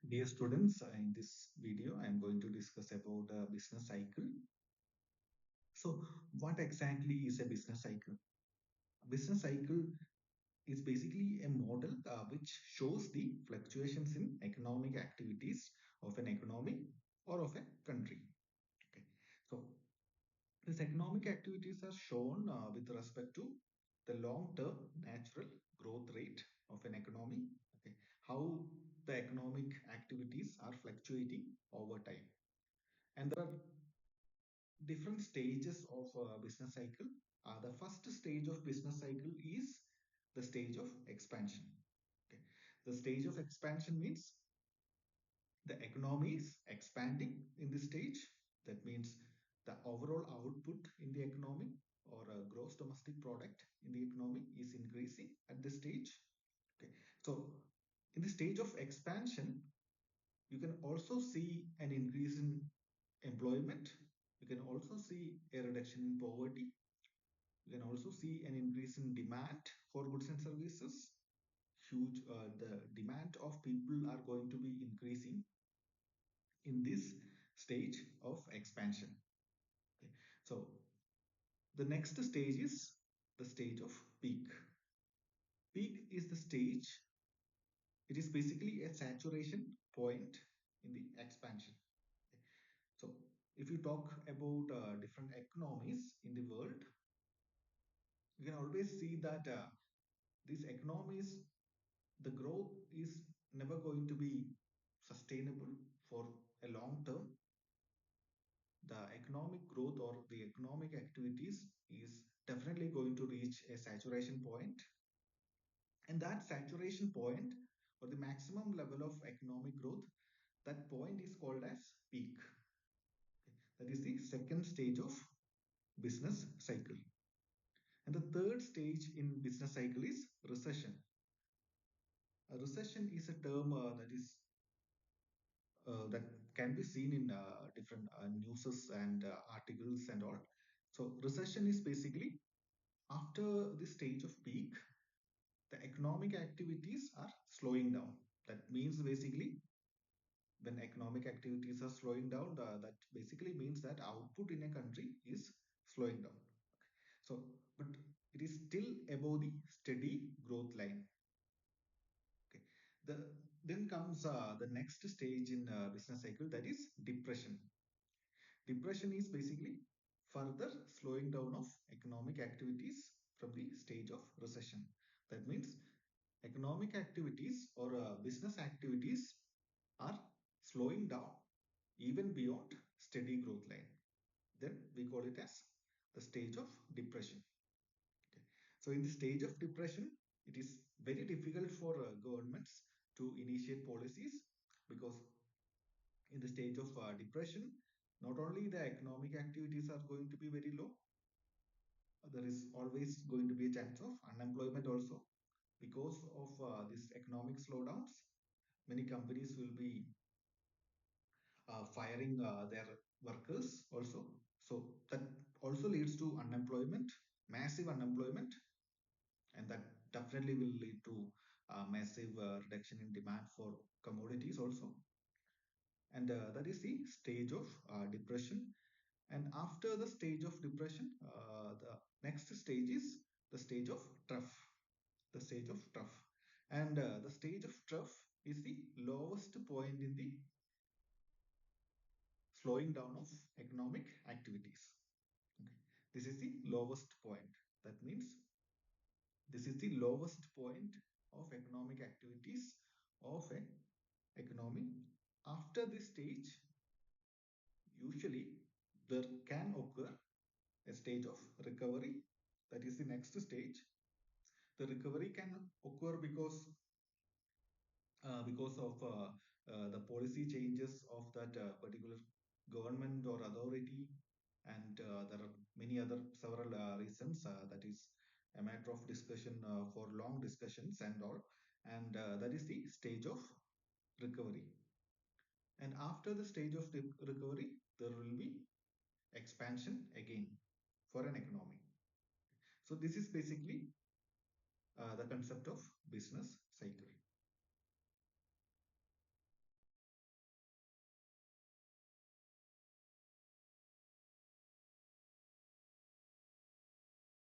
Dear students, in this video, I am going to discuss about a business cycle. So, what exactly is a business cycle? A business cycle is basically a model which shows the fluctuations in economic activities of an economy or of a country. Okay. So, these economic activities are shown with respect to the long-term natural growth rate of an economy. Okay. How the economic activities are fluctuating over time. And there are different stages of a business cycle. The first stage of business cycle is the stage of expansion. Okay. The stage of expansion means the economy is expanding in this stage. That means the overall output in the economy or gross domestic product in the economy is increasing at this stage. Okay. So in the stage of expansion, you can also see an increase in employment. You can also see a reduction in poverty. You can also see an increase in demand for goods and services. The demand of people are going to be increasing in this stage of expansion. Okay. So the next stage is the stage of peak. Peak is the stage. It is basically a saturation point in the expansion. Okay. So if you talk about different economies in the world, you can always see that these economies, the growth is never going to be sustainable for a long term. The economic growth or the economic activities is definitely going to reach a saturation point, and that saturation point or the maximum level of economic growth, that point is called as peak. That is the second stage of business cycle. And the third stage in business cycle is recession. A recession is a term that can be seen in different newses and articles and all. So recession is basically after the stage of peak, the economic activities are slowing down. That means basically when economic activities are slowing down, that basically means that output in a country is slowing down. So, but it is still above the steady growth line. Okay. The then comes the next stage in business cycle, that is depression. Depression is basically further slowing down of economic activities from the stage of recession. That means economic activities or business activities are slowing down even beyond steady growth line. Then we call it as the stage of depression. Okay. So in the stage of depression, it is very difficult for governments to initiate policies because in the stage of depression, not only the economic activities are going to be very low, there is always going to be a chance of unemployment also. Because of this economic slowdowns, many companies will be firing their workers also. So that also leads to unemployment, massive unemployment, and that definitely will lead to massive reduction in demand for commodities also. And that is the stage of depression. And after the stage of depression, the next stage is the stage of trough. The stage of trough. And the stage of trough is the lowest point in the slowing down of economic activities. Okay. This is the lowest point. That means this is the lowest point of economic activities of an economy. After this stage, usually there can occur a stage of recovery. That is the next stage. The recovery can occur because of the policy changes of that particular government or authority, and there are many other several reasons. That is a matter of discussion for long discussions and all, and that is the stage of recovery. And after the stage of the recovery, there will be expansion again for an economy. So this is basically the concept of business cycle.